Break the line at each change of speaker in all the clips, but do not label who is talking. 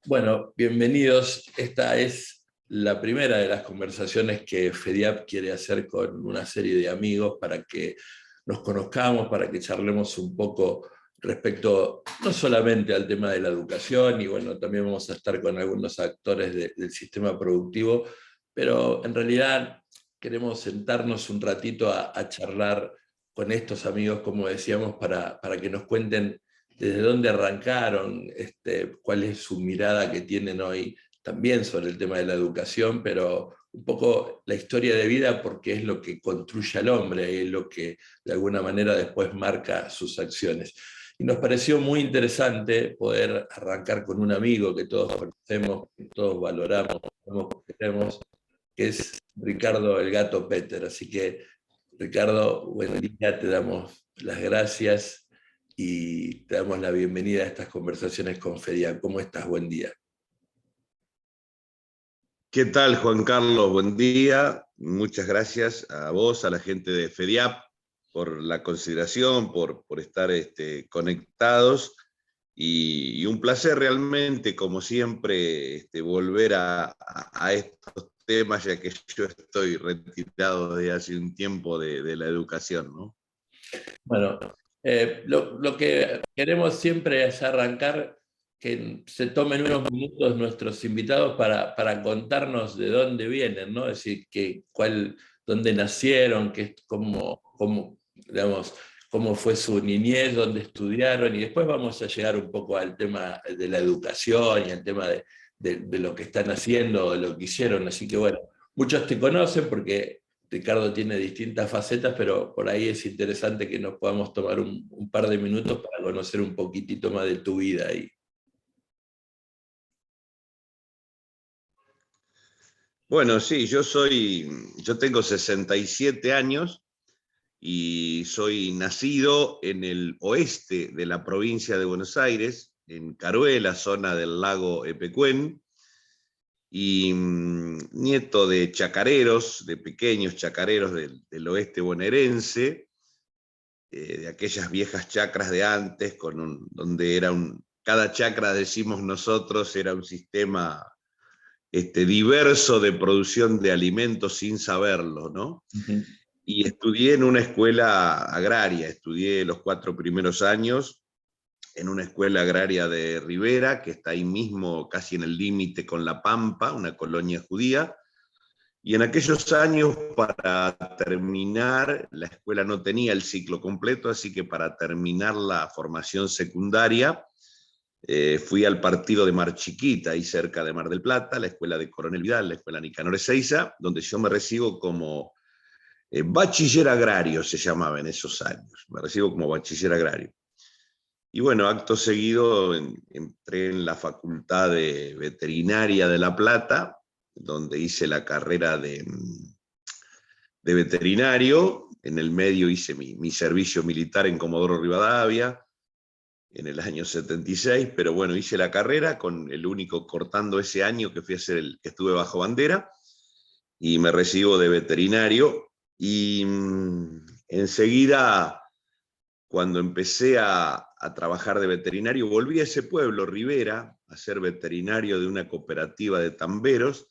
Bueno, bienvenidos. Esta es la primera de las conversaciones que FEDIAP quiere hacer con una serie de amigos para que nos conozcamos, para que charlemos un poco respecto no solamente al tema de la educación, y bueno, también vamos a estar con algunos actores del sistema productivo, pero en realidad queremos sentarnos un ratito a charlar con estos amigos, como decíamos, para que nos cuenten desde dónde arrancaron, cuál es su mirada que tienen hoy también sobre el tema de la educación, pero un poco la historia de vida, porque es lo que construye al hombre y es lo que de alguna manera después marca sus acciones. Y nos pareció muy interesante poder arrancar con un amigo que todos conocemos, que todos valoramos, que queremos, que es Ricardo el Gato Peter. Así que, Ricardo, buen día, te damos las gracias y te damos la bienvenida a estas conversaciones con FEDIAP. ¿Cómo estás? Buen día.
¿Qué tal, Juan Carlos? Buen día. Muchas gracias a vos, a la gente de FEDIAP, por la consideración, por estar conectados. Y un placer realmente, como siempre, volver a estos temas, ya que yo estoy retirado de hace un tiempo de la educación, ¿no?
Bueno, lo que queremos siempre es arrancar, que se tomen unos minutos nuestros invitados para contarnos de dónde vienen, ¿no? Es decir, dónde nacieron, digamos, cómo fue su niñez, dónde estudiaron, y después vamos a llegar un poco al tema de la educación y al tema de lo que están haciendo, de lo que hicieron. Así que bueno, muchos te conocen porque Ricardo tiene distintas facetas, pero por ahí es interesante que nos podamos tomar un par de minutos para conocer un poquitito más de tu vida ahí.
Bueno, sí, yo tengo 67 años y soy nacido en el oeste de la provincia de Buenos Aires, en Carué, zona del lago Epecuén, y nieto de chacareros, de pequeños chacareros del oeste bonaerense, de aquellas viejas chacras de antes, donde cada chacra, decimos nosotros, era un sistema diverso de producción de alimentos sin saberlo, ¿no?
Ujú.
Y estudié en una escuela agraria, estudié los 4 primeros años en una escuela agraria de Rivera, que está ahí mismo, casi en el límite con La Pampa, una colonia judía. Y en aquellos años, para terminar, la escuela no tenía el ciclo completo, así que para terminar la formación secundaria, fui al partido de Mar Chiquita, ahí cerca de Mar del Plata, la escuela de Coronel Vidal, la escuela Nicanor Ezeiza, donde yo me recibo como bachiller agrario, se llamaba en esos años. Me recibo como bachiller agrario. Y bueno, acto seguido entré en la Facultad de Veterinaria de La Plata, donde hice la carrera de veterinario. En el medio hice mi servicio militar en Comodoro Rivadavia, en el año 76, pero bueno, hice la carrera con el único cortando ese año que fui a hacer que estuve bajo bandera, y me recibo de veterinario. Y enseguida, cuando empecé a trabajar de veterinario, volví a ese pueblo, Rivera, a ser veterinario de una cooperativa de tamberos,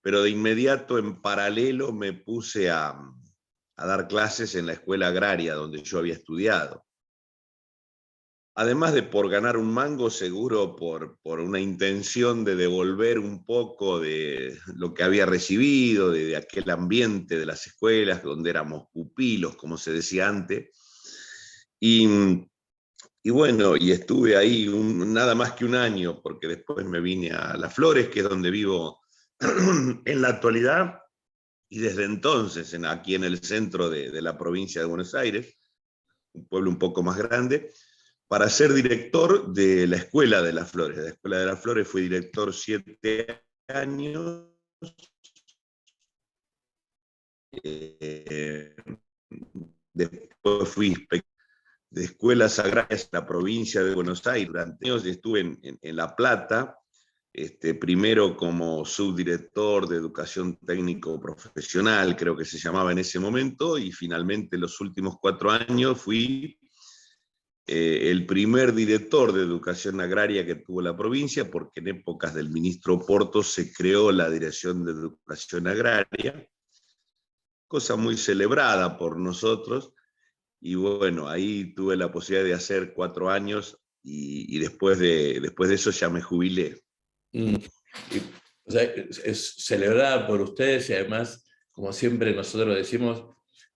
pero de inmediato, en paralelo, me puse a dar clases en la escuela agraria donde yo había estudiado. Además de por ganar un mango, seguro por una intención de devolver un poco de lo que había recibido, de aquel ambiente de las escuelas, donde éramos pupilos, como se decía antes. Y, y bueno, y estuve ahí nada más que un año, porque después me vine a Las Flores, que es donde vivo en la actualidad, y desde entonces, aquí en el centro de la provincia de Buenos Aires, un pueblo un poco más grande, para ser director de la Escuela de Las Flores. De la Escuela de Las Flores fui director 7 años. Eh, Después fui inspector de escuelas agrarias en la provincia de Buenos Aires durante años, y estuve en La Plata, primero como subdirector de educación técnico profesional, creo que se llamaba en ese momento, y finalmente los últimos 4 años fui el primer director de educación agraria que tuvo la provincia, porque en épocas del ministro Porto se creó la Dirección de Educación Agraria, cosa muy celebrada por nosotros, y bueno, ahí tuve la posibilidad de hacer 4 años y después de eso ya me jubilé.
Mm. O sea, es celebrada por ustedes y además, como siempre nosotros decimos,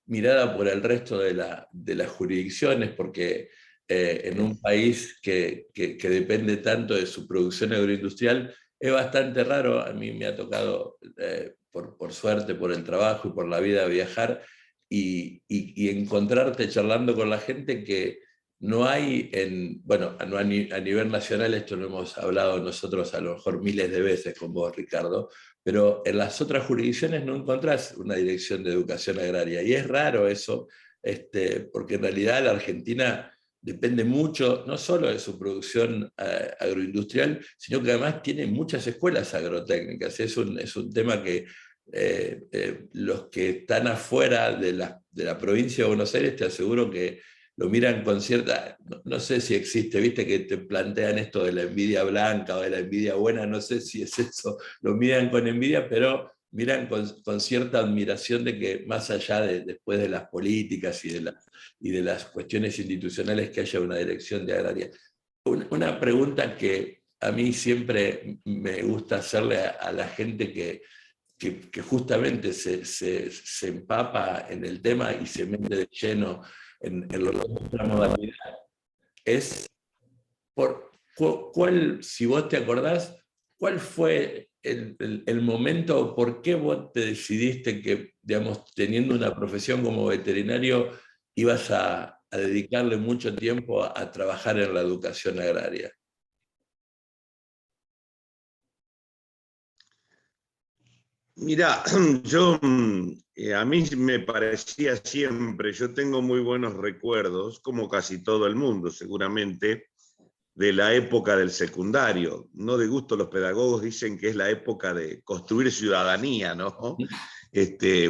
mirada por el resto de las jurisdicciones, porque en un país que depende tanto de su producción agroindustrial, es bastante raro. A mí me ha tocado, por suerte, por el trabajo y por la vida, viajar y encontrarte charlando con la gente que no hay bueno, no a nivel nacional, esto lo hemos hablado nosotros a lo mejor miles de veces con vos, Ricardo, pero en las otras jurisdicciones no encontrás una dirección de educación agraria. Y es raro eso, porque en realidad la Argentina depende mucho, no solo de su producción agroindustrial, sino que además tiene muchas escuelas agrotécnicas. Es un tema que los que están afuera de la provincia de Buenos Aires, te aseguro que lo miran con cierta, no sé si existe, viste que te plantean esto de la envidia blanca o de la envidia buena, no sé si es eso, lo miran con envidia, pero miran con cierta admiración de que más allá después de las políticas y de las cuestiones institucionales, que haya una dirección de agraria. Una pregunta que a mí siempre me gusta hacerle a la gente que justamente se empapa en el tema y se mete de lleno en lo que es la modernidad, es si vos te acordás, ¿cuál fue el momento, por qué vos te decidiste que, digamos, teniendo una profesión como veterinario, ibas a dedicarle mucho tiempo a trabajar en la educación agraria?
Mirá, yo, a mí me parecía siempre, yo tengo muy buenos recuerdos, como casi todo el mundo seguramente, de la época del secundario. No de gusto los pedagogos dicen que es la época de construir ciudadanía, ¿no?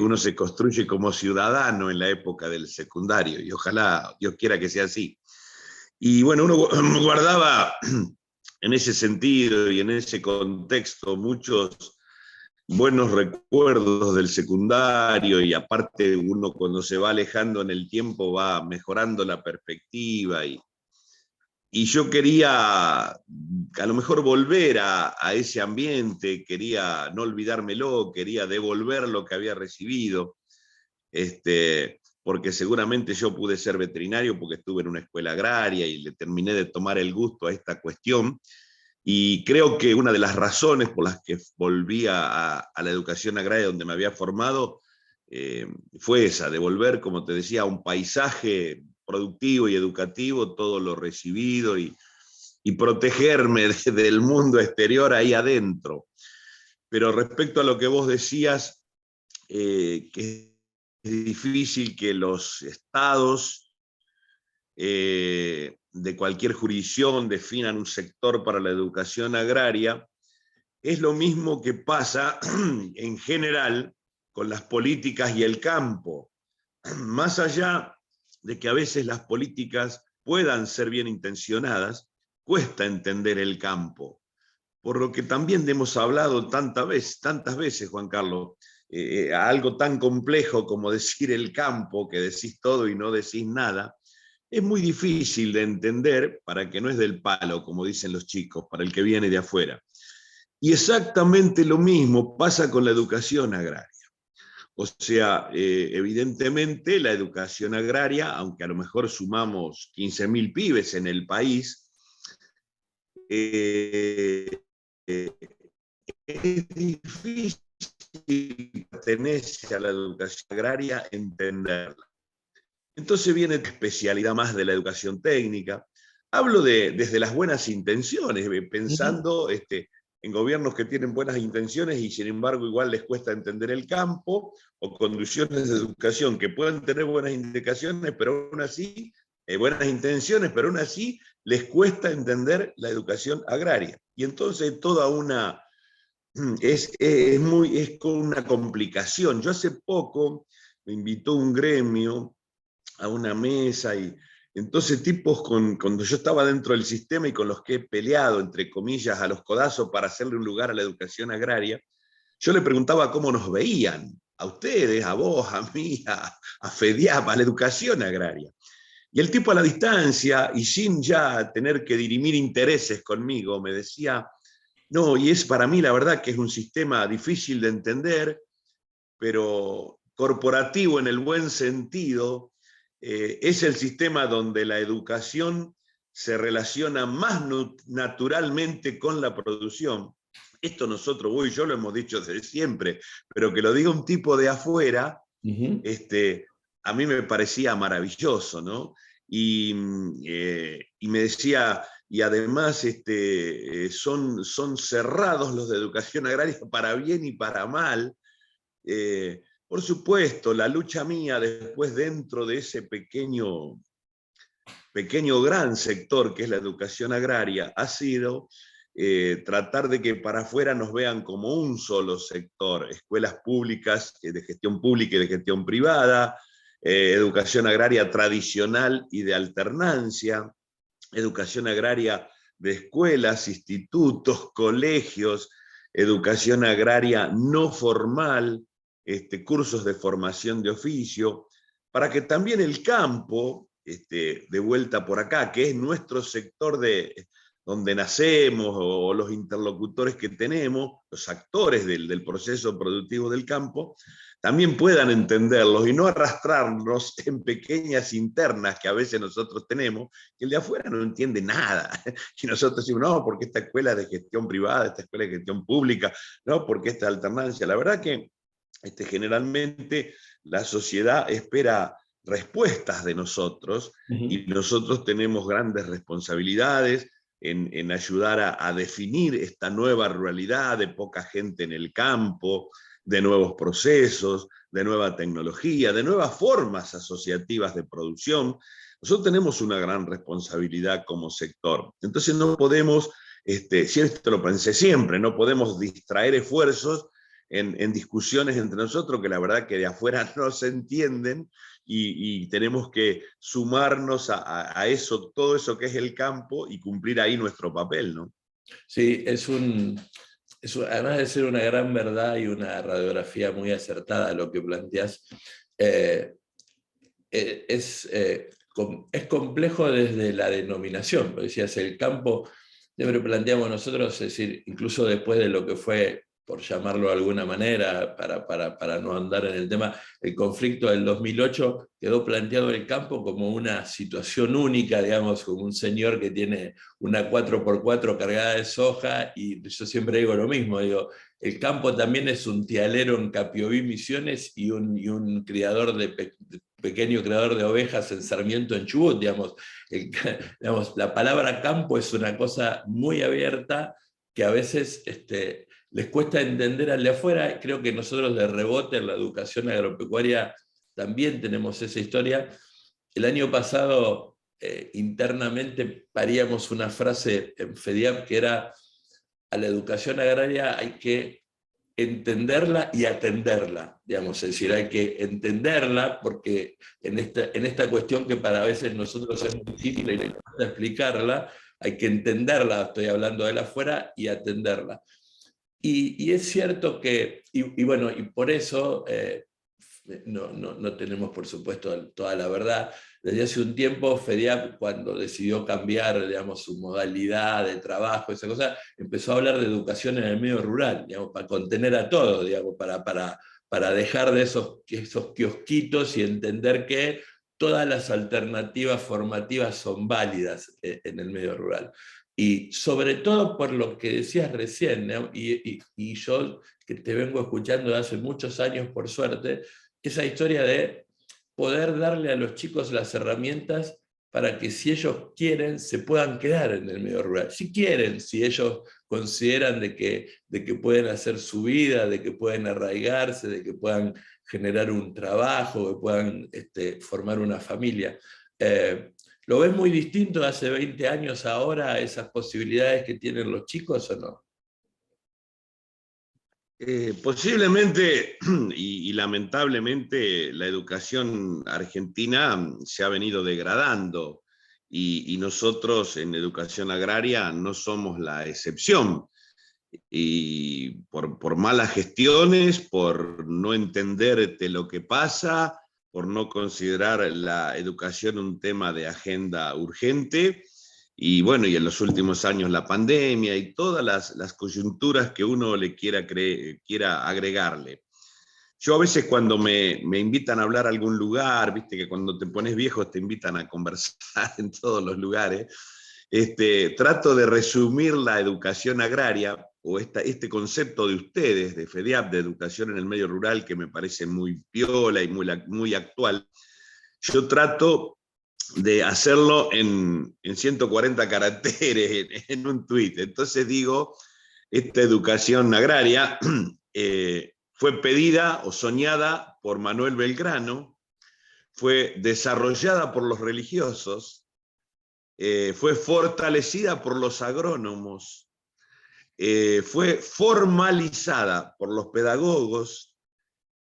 Uno se construye como ciudadano en la época del secundario y ojalá Dios quiera que sea así. Y bueno, uno guardaba en ese sentido y en ese contexto muchos buenos recuerdos del secundario y aparte uno cuando se va alejando en el tiempo va mejorando la perspectiva y yo quería a lo mejor volver a ese ambiente, quería no olvidármelo, quería devolver lo que había recibido, porque seguramente yo pude ser veterinario porque estuve en una escuela agraria y le terminé de tomar el gusto a esta cuestión. Y creo que una de las razones por las que volví a la educación agraria donde me había formado fue esa, de volver, como te decía, a un paisaje productivo y educativo, todo lo recibido y protegerme del mundo exterior ahí adentro. Pero respecto a lo que vos decías, que es difícil que los estados de cualquier jurisdicción definan un sector para la educación agraria, es lo mismo que pasa en general con las políticas y el campo. Más allá de que a veces las políticas puedan ser bien intencionadas, cuesta entender el campo. Por lo que también hemos hablado tantas veces, Juan Carlos, algo tan complejo como decir el campo, que decís todo y no decís nada, es muy difícil de entender para que no es del palo, como dicen los chicos, para el que viene de afuera. Y exactamente lo mismo pasa con la educación agraria. O sea, evidentemente la educación agraria, aunque a lo mejor sumamos 15.000 pibes en el país, es difícil pertenecer a la educación agraria entenderla. Entonces viene la especialidad más de la educación técnica. Hablo desde las buenas intenciones, pensando en gobiernos que tienen buenas intenciones y sin embargo igual les cuesta entender el campo, o conducciones de educación que pueden tener buenas indicaciones, pero aún así, buenas intenciones, pero aún así les cuesta entender la educación agraria. Y entonces toda una, es con una complicación. Yo hace poco me invitó un gremio a una mesa Entonces, tipos cuando yo estaba dentro del sistema y con los que he peleado, entre comillas, a los codazos para hacerle un lugar a la educación agraria, yo le preguntaba cómo nos veían, a ustedes, a vos, a mí, a FEDIAP, a la educación agraria. Y el tipo a la distancia y sin ya tener que dirimir intereses conmigo, me decía, no, y es para mí la verdad que es un sistema difícil de entender, pero corporativo en el buen sentido, es el sistema donde la educación se relaciona más naturalmente con la producción. Esto nosotros, vos y yo lo hemos dicho desde siempre, pero que lo diga un tipo de afuera, a mí me parecía maravilloso, ¿no? Y me decía, y además son cerrados los de educación agraria para bien y para mal. Por supuesto, la lucha mía después dentro de ese pequeño gran sector que es la educación agraria ha sido tratar de que para afuera nos vean como un solo sector, escuelas públicas de gestión pública y de gestión privada, educación agraria tradicional y de alternancia, educación agraria de escuelas, institutos, colegios, educación agraria no formal, cursos de formación de oficio, para que también el campo, de vuelta por acá, que es nuestro sector donde nacemos, o los interlocutores que tenemos, los actores del proceso productivo del campo, también puedan entenderlos y no arrastrarnos en pequeñas internas que a veces nosotros tenemos, que el de afuera no entiende nada. Y nosotros decimos, no, porque esta escuela es de gestión privada, esta escuela es de gestión pública, no, porque esta alternancia. La verdad que generalmente la sociedad espera respuestas de nosotros y nosotros tenemos grandes responsabilidades en ayudar a definir esta nueva ruralidad de poca gente en el campo, de nuevos procesos, de nueva tecnología, de nuevas formas asociativas de producción. Nosotros tenemos una gran responsabilidad como sector. Entonces no podemos, si esto lo pensé siempre, no podemos distraer esfuerzos en discusiones entre nosotros que la verdad que de afuera no se entienden, y tenemos que sumarnos a eso, todo eso que es el campo, y cumplir ahí nuestro papel, ¿no?
Sí, además de ser una gran verdad y una radiografía muy acertada lo que planteás, es complejo desde la denominación. Lo decías, el campo, siempre planteamos nosotros, es decir, incluso después de lo que fue, por llamarlo de alguna manera, para no andar en el tema, el conflicto del 2008, quedó planteado el campo como una situación única, digamos, como un señor que tiene una 4x4 cargada de soja, y yo siempre digo lo mismo, digo, el campo también es un tialero en Capiobí, Misiones, y un criador pequeño creador de ovejas en Sarmiento, en Chubut, digamos. Digamos, la palabra campo es una cosa muy abierta que a veces les cuesta entender al de afuera. Creo que nosotros de rebote en la educación agropecuaria también tenemos esa historia. El año pasado internamente paríamos una frase en FEDIAP que era: a la educación agraria hay que entenderla y atenderla, digamos, es decir, hay que entenderla porque en esta cuestión que para veces nosotros es muy difícil explicarla, hay que entenderla, estoy hablando de la afuera, y atenderla. Y es cierto que, y bueno, y por eso no tenemos, por supuesto, toda la verdad. Desde hace un tiempo, FEDIAP, cuando decidió cambiar, digamos, su modalidad de trabajo, esa cosa, empezó a hablar de educación en el medio rural, digamos, para contener a todos, digamos, para dejar de esos kiosquitos y entender que todas las alternativas formativas son válidas en el medio rural. Y sobre todo por lo que decías recién, ¿no? Y yo, que te vengo escuchando de hace muchos años, por suerte, esa historia de poder darle a los chicos las herramientas para que, si ellos quieren, se puedan quedar en el medio rural. Si quieren, si ellos consideran de que pueden hacer su vida, de que pueden arraigarse, de que puedan generar un trabajo, que puedan formar una familia. ¿Lo ves muy distinto de hace 20 años ahora, esas posibilidades que tienen los chicos, o no?
Posiblemente y lamentablemente la educación argentina se ha venido degradando y nosotros en educación agraria no somos la excepción. Y por malas gestiones, por no entenderte lo que pasa, por no considerar la educación un tema de agenda urgente, y bueno, y en los últimos años la pandemia y todas las coyunturas que uno le quiera agregarle. Yo a veces cuando me invitan a hablar a algún lugar, viste que cuando te pones viejo te invitan a conversar en todos los lugares, trato de resumir la educación agraria o este concepto de ustedes, de FEDIAP, de educación en el medio rural, que me parece muy piola y muy actual. Yo trato de hacerlo en 140 caracteres, en un tuit. Entonces digo, esta educación agraria fue pedida o soñada por Manuel Belgrano, fue desarrollada por los religiosos, fue fortalecida por los agrónomos, fue formalizada por los pedagogos,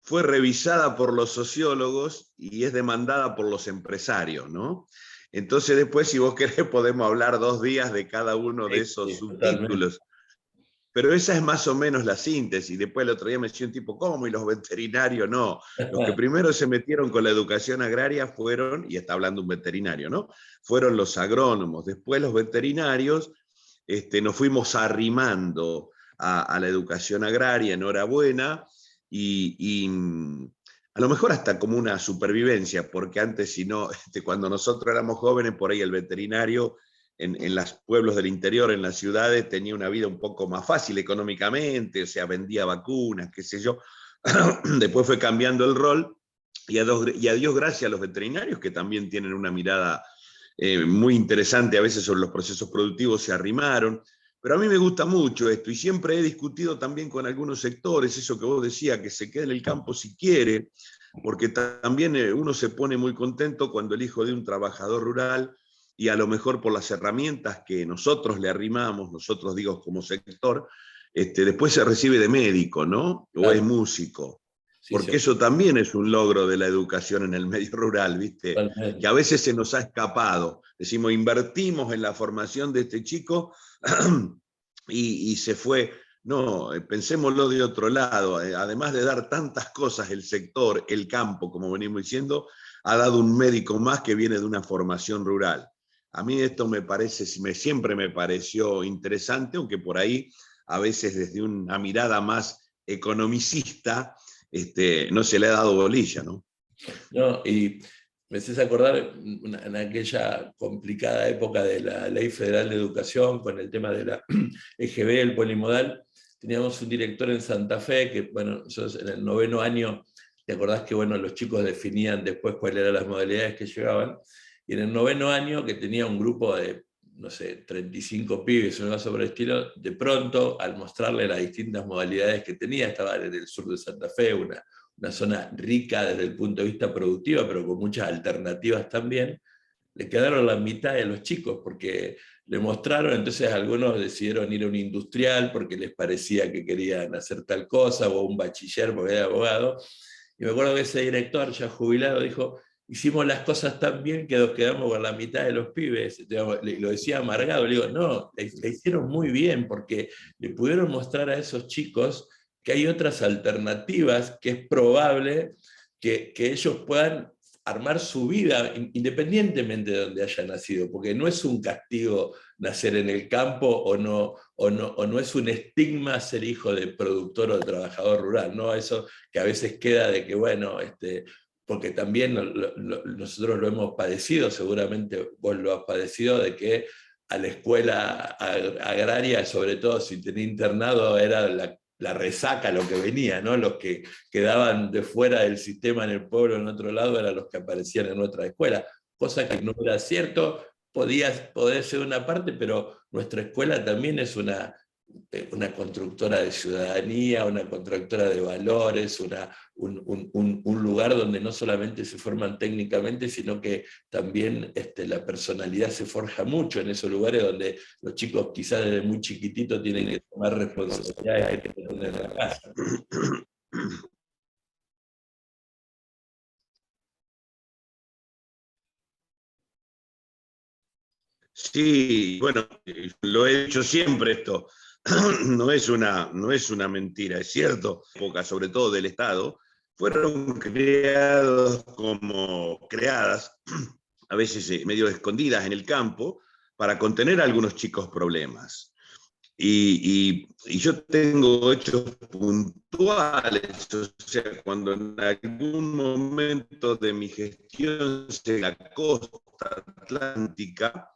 fue revisada por los sociólogos y es demandada por los empresarios, ¿no? Entonces después, si vos querés, podemos hablar 2 días de cada uno de esos
Sí, totalmente.
subtítulos. Pero esa es más o menos la síntesis. Después el otro día me decía un tipo, ¿cómo? Y los veterinarios no. Los que primero se metieron con la educación agraria fueron, y está hablando un veterinario, ¿no? Fueron los agrónomos. Después los veterinarios nos fuimos arrimando a la educación agraria, enhorabuena, y a lo mejor hasta como una supervivencia, porque antes, si no, cuando nosotros éramos jóvenes, por ahí el veterinario en los pueblos del interior, en las ciudades, tenía una vida un poco más fácil económicamente, o sea, vendía vacunas, qué sé yo. Después fue cambiando el rol, y a Dios gracias a los veterinarios, que también tienen una mirada muy interesante a veces sobre los procesos productivos, se arrimaron. Pero a mí me gusta mucho esto, y siempre he discutido también con algunos sectores, eso que vos decías, que se quede en el campo si quiere, porque también uno se pone muy contento cuando el hijo de un trabajador rural, y a lo mejor por las herramientas que nosotros le arrimamos, nosotros digo como sector, después se recibe de médico, ¿no? O es
Claro,
músico.
sí, sí,
Porque eso también es un logro de la educación en el medio rural, ¿viste? Que a
totalmente.
veces se nos ha escapado. Decimos, invertimos en la formación de este chico y se fue. No, pensémoslo de otro lado. Además de dar tantas cosas el sector, el campo, como venimos diciendo, ha dado un médico más que viene de una formación rural. A mí esto siempre me pareció interesante, aunque por ahí a veces desde una mirada más economicista no se le ha dado bolilla, ¿no?
¿No? Y me haces acordar en aquella complicada época de la Ley Federal de Educación, con el tema de la EGB, el polimodal, teníamos un director en Santa Fe que, bueno, nosotros en el 9º año, ¿te acordás que, bueno, los chicos definían después cuáles eran las modalidades que llegaban? Y en el 9º año, que tenía un grupo de, no sé, 35 pibes, una cosa sobre el estilo, de pronto, al mostrarle las distintas modalidades que tenía, estaba en el sur de Santa Fe, una zona rica desde el punto de vista productivo, pero con muchas alternativas también, le quedaron la mitad de los chicos, porque le mostraron, entonces algunos decidieron ir a un industrial porque les parecía que querían hacer tal cosa, o un bachiller porque era abogado, y me acuerdo que ese director, ya jubilado, dijo, hicimos las cosas tan bien que nos quedamos con la mitad de los pibes. Lo decía amargado, le digo, no, la hicieron muy bien, porque le pudieron mostrar a esos chicos que hay otras alternativas, que es probable que ellos puedan armar su vida independientemente de donde haya nacido, porque no es un castigo nacer en el campo o no es un estigma ser hijo de productor o de trabajador rural, ¿no? Eso que a veces queda de que, bueno, porque también nosotros lo hemos padecido, seguramente vos lo has padecido, de que a la escuela agraria, sobre todo si tenía internado, era la resaca lo que venía, ¿no? Los que quedaban de fuera del sistema en el pueblo, en otro lado, eran los que aparecían en nuestra escuela, cosa que no era cierto, poder ser una parte, pero nuestra escuela también es una constructora de ciudadanía, una constructora de valores, un lugar donde no solamente se forman técnicamente, sino que también la personalidad se forja mucho en esos lugares donde los chicos quizás desde muy chiquititos tienen que tomar responsabilidades que tienen en la casa.
Sí, bueno, lo he dicho siempre esto, no es una mentira, es cierto, época sobre todo del Estado, fueron creadas, a veces medio escondidas en el campo, para contener a algunos chicos problemas. Y yo tengo hechos puntuales, o sea, cuando en algún momento de mi gestión en la costa atlántica,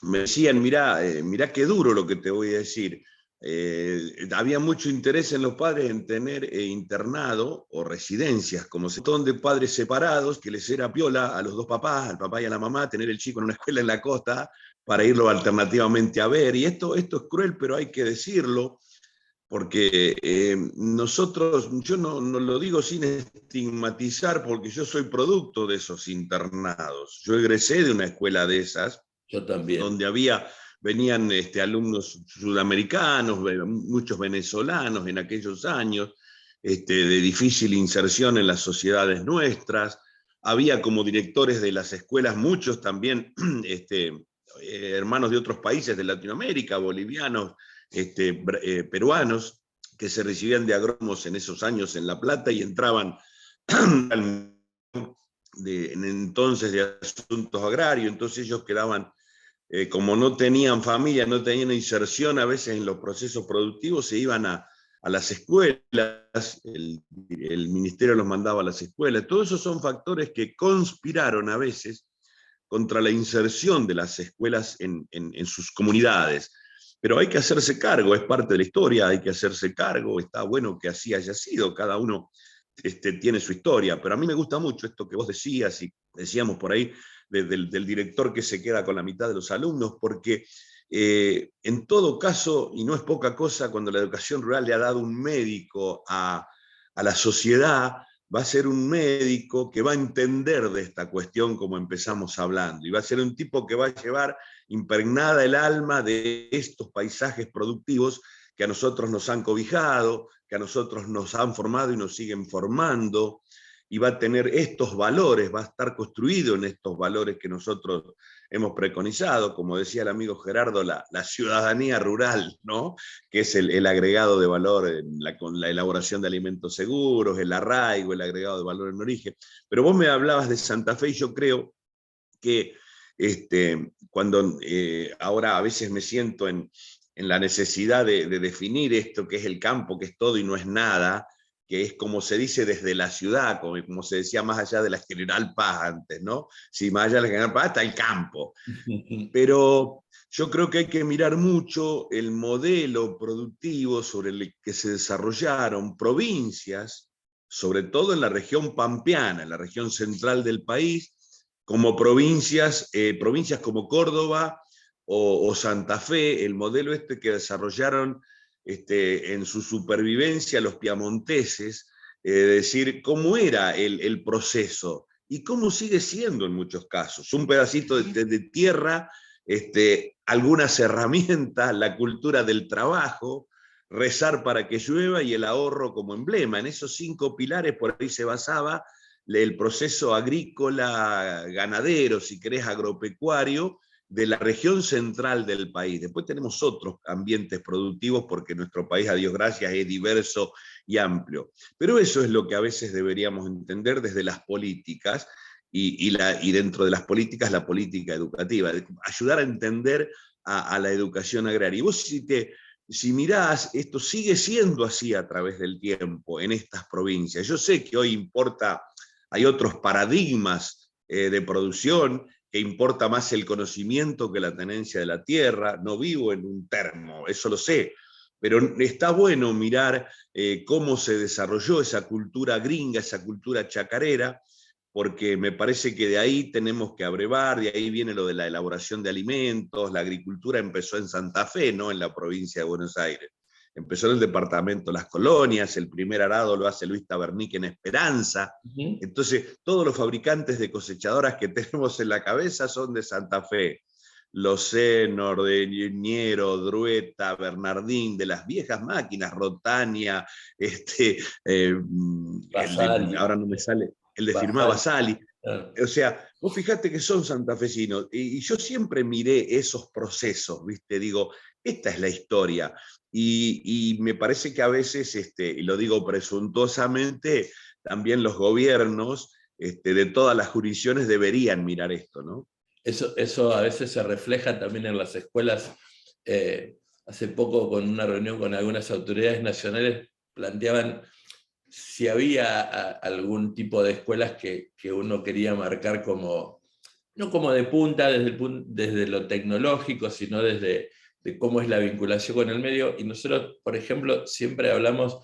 me decían, mirá qué duro lo que te voy a decir. Había mucho interés en los padres en tener internado o residencias, como se montón de padres separados, que les era piola a los dos papás, al papá y a la mamá, tener el chico en una escuela en la costa para irlo alternativamente a ver. Y esto es cruel, pero hay que decirlo, porque nosotros, yo no lo digo sin estigmatizar, porque yo soy producto de esos internados. Yo egresé de una escuela de esas,
Yo también.
donde venían alumnos sudamericanos, muchos venezolanos en aquellos años, de difícil inserción en las sociedades nuestras. Había como directores de las escuelas muchos también hermanos de otros países de Latinoamérica, bolivianos, peruanos, que se recibían de agrónomos en esos años en La Plata y entraban entonces de asuntos agrarios, entonces ellos quedaban, como no tenían familia, no tenían inserción a veces en los procesos productivos, se iban a las escuelas, el ministerio los mandaba a las escuelas. Todos esos son factores que conspiraron a veces contra la inserción de las escuelas en sus comunidades. Pero hay que hacerse cargo, es parte de la historia, hay que hacerse cargo, está bueno que así haya sido, cada uno tiene su historia, pero a mí me gusta mucho esto que vos decías y decíamos por ahí del director que se queda con la mitad de los alumnos, porque en todo caso, y no es poca cosa, cuando la educación rural le ha dado un médico a la sociedad, va a ser un médico que va a entender de esta cuestión como empezamos hablando, y va a ser un tipo que va a llevar impregnada el alma de estos paisajes productivos que a nosotros nos han cobijado, que a nosotros nos han formado y nos siguen formando, y va a tener estos valores, va a estar construido en estos valores que nosotros hemos preconizado, como decía el amigo Gerardo, la ciudadanía rural, ¿no? Que es el agregado de valor con la elaboración de alimentos seguros, el arraigo, el agregado de valor en origen. Pero vos me hablabas de Santa Fe y yo creo que cuando ahora a veces me siento en la necesidad de definir esto que es el campo, que es todo y no es nada, que es como se dice desde la ciudad, como se decía más allá de la General Paz antes, ¿no? Sí, más allá de la General Paz está el campo. Pero yo creo que hay que mirar mucho el modelo productivo sobre el que se desarrollaron provincias, sobre todo en la región pampeana, en la región central del país, como provincias como Córdoba o Santa Fe, el modelo que desarrollaron en su supervivencia los piamonteses, decir cómo era el proceso y cómo sigue siendo en muchos casos. Un pedacito de tierra, algunas herramientas, la cultura del trabajo, rezar para que llueva y el ahorro como emblema. En esos 5 pilares por ahí se basaba el proceso agrícola, ganadero, si querés, agropecuario, de la región central del país. Después tenemos otros ambientes productivos porque nuestro país, a Dios gracias, es diverso y amplio. Pero eso es lo que a veces deberíamos entender desde las políticas y dentro de las políticas, la política educativa, ayudar a entender a la educación agraria. Y vos si mirás, esto sigue siendo así a través del tiempo en estas provincias. Yo sé que hoy hay otros paradigmas de producción, que importa más el conocimiento que la tenencia de la tierra. No vivo en un termo, eso lo sé, pero está bueno mirar cómo se desarrolló esa cultura gringa, esa cultura chacarera, porque me parece que de ahí tenemos que abrevar, de ahí viene lo de la elaboración de alimentos. La agricultura empezó en Santa Fe, no en la provincia de Buenos Aires. Empezó en el departamento Las Colonias, el primer arado lo hace Luis Tabernique en Esperanza. Entonces, todos los fabricantes de cosechadoras que tenemos en la cabeza son de Santa Fe. Loceno, de Niero, Drueta, Bernardín, de las viejas máquinas, Rotania,
Basali.
ahora no me sale, el de firmar
Basali.
Basali.
Claro.
O sea, vos fijate que son santafesinos, y yo siempre miré esos procesos, ¿viste? Digo, esta es la historia. Y me parece que a veces, y lo digo presuntuosamente, también los gobiernos de todas las jurisdicciones deberían mirar esto, ¿no?
Eso a veces se refleja también en las escuelas. Hace poco, con una reunión con algunas autoridades nacionales, planteaban si había algún tipo de escuelas que uno quería marcar como, no como de punta desde lo tecnológico, sino desde de cómo es la vinculación con el medio. Y nosotros, por ejemplo, siempre hablamos,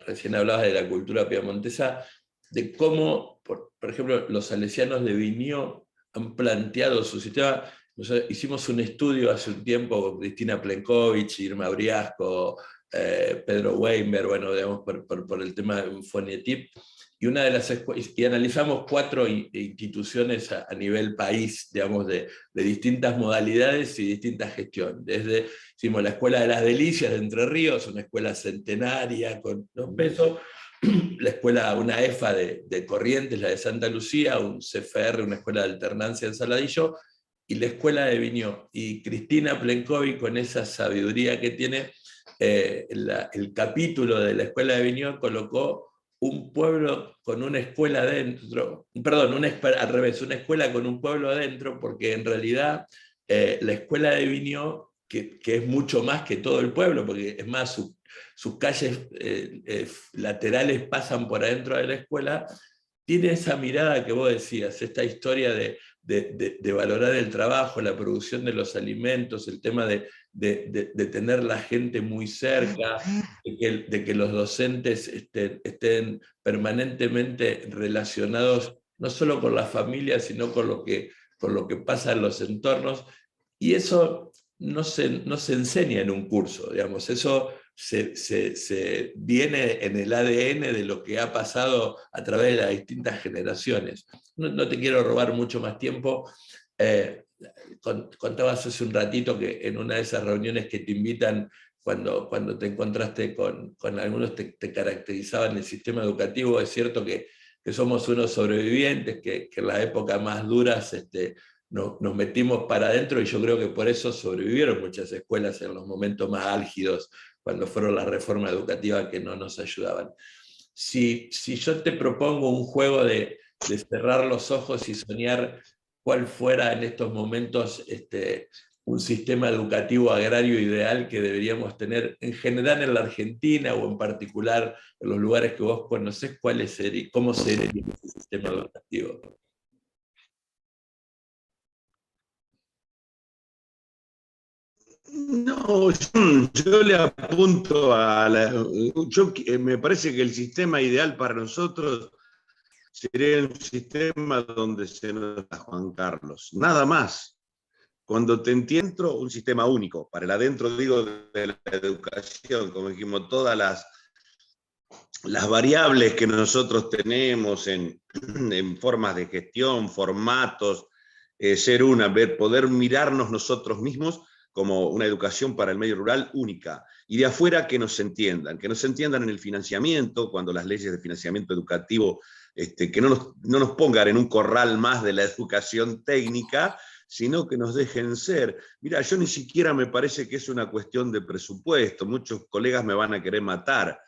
recién hablabas de la cultura piamontesa, de cómo, por ejemplo, los salesianos de Viñó han planteado su sistema. Nosotros hicimos un estudio hace un tiempo con Cristina Plenkovich, Irma Briasco, Pedro Weinberg, bueno, digamos, por el tema de Fonietip, y analizamos 4 instituciones a nivel país, digamos, de distintas modalidades y distintas gestiones. Hicimos la Escuela de las Delicias de Entre Ríos, una escuela centenaria con 2 pesos, la escuela, una EFA de Corrientes, la de Santa Lucía, un CFR, una escuela de alternancia en Saladillo, y la escuela de Viñó. Y Cristina Plenkovic, con esa sabiduría que tiene, el capítulo de la escuela de Viñó colocó un pueblo con una escuela adentro, perdón, al revés, una escuela con un pueblo adentro, porque en realidad la escuela de Viñó, que es mucho más que todo el pueblo, porque es más, sus calles laterales pasan por adentro de la escuela, tiene esa mirada que vos decías, esta historia de valorar el trabajo, la producción de los alimentos, el tema de tener la gente muy cerca, de que los docentes estén permanentemente relacionados no solo con la familia, sino con lo que pasa en los entornos. Y eso no se enseña en un curso, digamos, eso se viene en el ADN de lo que ha pasado a través de las distintas generaciones. No te quiero robar mucho más tiempo. Contabas hace un ratito que en una de esas reuniones que te invitan, cuando te encontraste con algunos, te caracterizaban el sistema educativo. Es cierto que somos unos sobrevivientes, que en las épocas más duras nos metimos para adentro, y yo creo que por eso sobrevivieron muchas escuelas en los momentos más álgidos, cuando fueron las reformas educativas que no nos ayudaban. Si yo te propongo un juego de cerrar los ojos y soñar cuál fuera en estos momentos un sistema educativo agrario ideal que deberíamos tener en general en la Argentina, o en particular en los lugares que vos conocés, ¿cómo sería ese sistema educativo?
No, yo le apunto me parece que el sistema ideal para nosotros sería un sistema donde se nos da Juan Carlos, nada más. Cuando te entiendo, un sistema único, para el adentro, digo, de la educación, como dijimos, todas las variables que nosotros tenemos en formas de gestión, formatos, ser poder mirarnos nosotros mismos como una educación para el medio rural única, y de afuera que nos entiendan en el financiamiento, cuando las leyes de financiamiento educativo, que no nos pongan en un corral más de la educación técnica, sino que nos dejen ser. Mira, yo ni siquiera me parece que es una cuestión de presupuesto, muchos colegas me van a querer matar,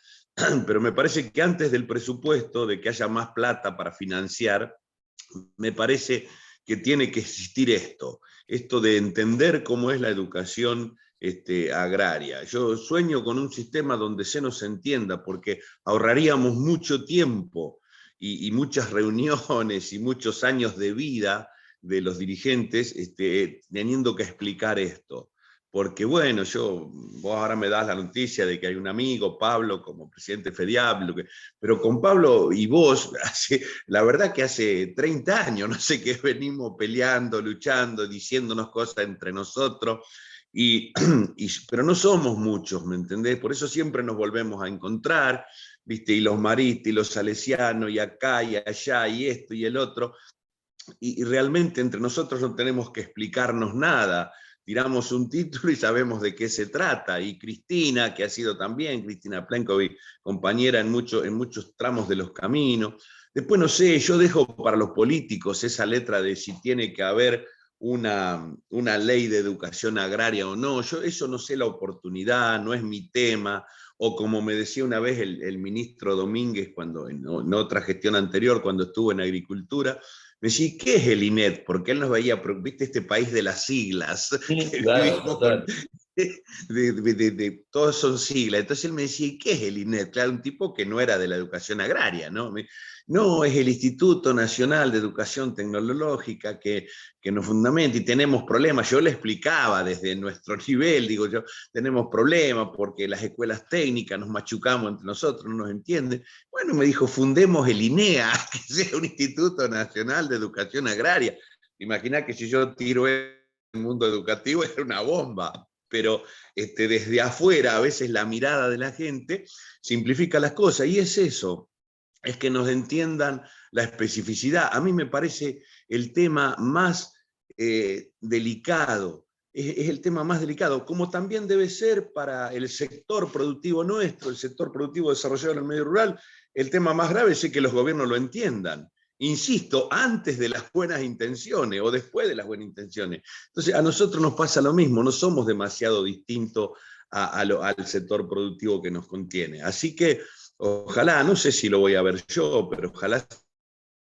pero me parece que antes del presupuesto, de que haya más plata para financiar, me parece que tiene que existir esto de entender cómo es la educación agraria. Yo sueño con un sistema donde se nos entienda, porque ahorraríamos mucho tiempo y muchas reuniones y muchos años de vida de los dirigentes teniendo que explicar esto. Porque bueno, vos ahora me das la noticia de que hay un amigo, Pablo, como presidente FEDIAB, pero con Pablo y vos, la verdad que hace 30 años, no sé qué, venimos peleando, luchando, diciéndonos cosas entre nosotros, pero no somos muchos, ¿me entendés? Por eso siempre nos volvemos a encontrar, ¿viste? Y los maristas, y los salesianos, y acá, y allá, y esto, y el otro, y realmente entre nosotros no tenemos que explicarnos nada. Tiramos un título y sabemos de qué se trata. Y Cristina, que ha sido también, Cristina Plenkovic, compañera en muchos tramos de los caminos. Después no sé, yo dejo para los políticos esa letra de si tiene que haber una ley de educación agraria o no. Yo eso no sé la oportunidad, no es mi tema. O como me decía una vez el ministro Domínguez cuando en otra gestión anterior, cuando estuvo en Agricultura, me decía, ¿qué es el INET? Porque él nos veía, viste, este país de las siglas, que
Claro,
vivimos con,
total.
todos son siglas. Entonces él me decía, ¿y qué es el INET? Claro, un tipo que no era de la educación agraria, ¿no? No, es el Instituto Nacional de Educación Tecnológica que nos fundamenta y tenemos problemas. Yo le explicaba desde nuestro nivel, digo yo, tenemos problemas porque las escuelas técnicas nos machucamos entre nosotros, no nos entienden. Bueno, me dijo, fundemos el INEA, que sea un Instituto Nacional de Educación Agraria. Imagina que si yo tiro el mundo educativo era una bomba, pero desde afuera a veces la mirada de la gente simplifica las cosas y es eso, es que nos entiendan la especificidad. A mí me parece el tema más delicado, es el tema más delicado, como también debe ser para el sector productivo nuestro, el sector productivo desarrollado en el medio rural, el tema más grave es que los gobiernos lo entiendan. Insisto, antes de las buenas intenciones o después de las buenas intenciones. Entonces, a nosotros nos pasa lo mismo, no somos demasiado distintos al sector productivo que nos contiene. Así que ojalá, no sé si lo voy a ver yo, pero ojalá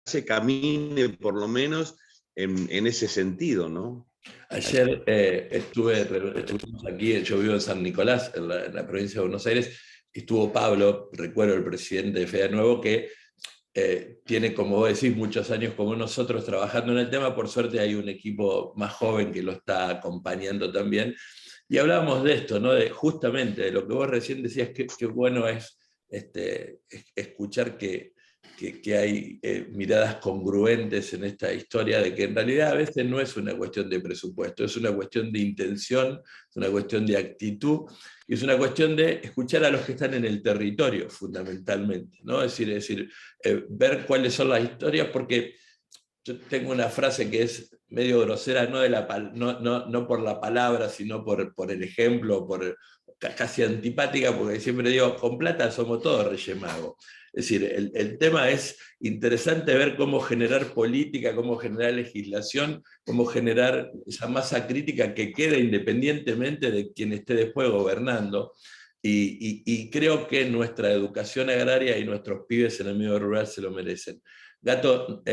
se camine por lo menos en ese sentido, ¿no?
Ayer estuvimos aquí, yo vivo en San Nicolás, en la provincia de Buenos Aires, y estuvo Pablo, recuerdo, el presidente de FEDA Nuevo, que tiene, como vos decís, muchos años como nosotros trabajando en el tema. Por suerte hay un equipo más joven que lo está acompañando también. Y hablábamos de esto, ¿no? Justamente de lo que vos recién decías, que bueno es escuchar que hay miradas congruentes en esta historia, de que en realidad a veces no es una cuestión de presupuesto, es una cuestión de intención, es una cuestión de actitud, y es una cuestión de escuchar a los que están en el territorio, fundamentalmente, ¿no? Es decir ver cuáles son las historias, porque yo tengo una frase que es medio grosera, no por la palabra, sino por el ejemplo, casi antipática, porque siempre digo, con plata somos todos Reyes Magos. Es decir, el tema es interesante ver cómo generar política, cómo generar legislación, cómo generar esa masa crítica que quede independientemente de quien esté después gobernando. Y creo que nuestra educación agraria y nuestros pibes en el medio rural se lo merecen. Gato,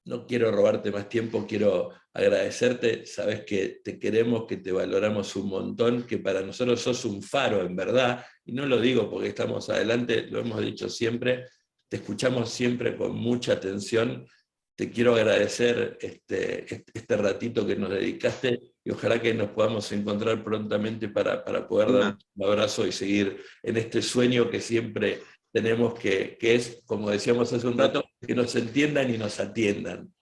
no quiero robarte más tiempo, quiero agradecerte. Sabes que te queremos, que te valoramos un montón, que para nosotros sos un faro, en verdad, y no lo digo porque estamos adelante, lo hemos dicho siempre, te escuchamos siempre con mucha atención. Te quiero agradecer este ratito que nos dedicaste y ojalá que nos podamos encontrar prontamente para poder dar un abrazo y seguir en este sueño que siempre tenemos, que es, como decíamos hace un rato, que nos entiendan y nos atiendan.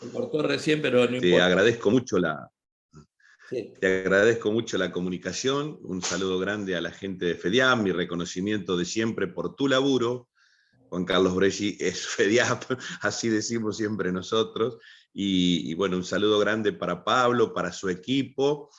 Me cortó recién, pero no
Te
importa.
agradezco mucho
Sí.
te agradezco mucho la comunicación, un saludo grande a la gente de FEDIAP, mi reconocimiento de siempre por tu laburo. Juan Carlos Bresci es FEDIAP, así decimos siempre nosotros. Y bueno, un saludo grande para Pablo, para su equipo.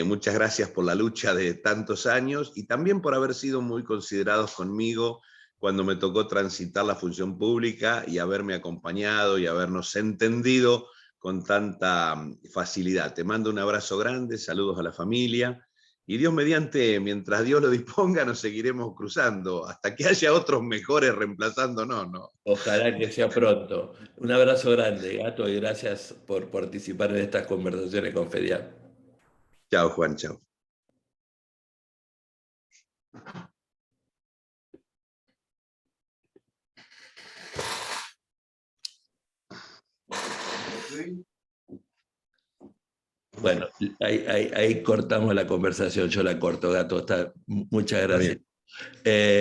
Muchas gracias por la lucha de tantos años y también por haber sido muy considerados conmigo cuando me tocó transitar la función pública y haberme acompañado y habernos entendido con tanta facilidad. Te mando un abrazo grande, saludos a la familia. Y Dios mediante, mientras Dios lo disponga, nos seguiremos cruzando, hasta que haya otros mejores reemplazándonos, ¿no?
Ojalá que sea pronto. Un abrazo grande, Gato, y gracias por participar en estas conversaciones con FEDIAP.
Chao, Juan, chao.
Bueno, ahí cortamos la conversación, yo la corto, Gato. Muchas gracias.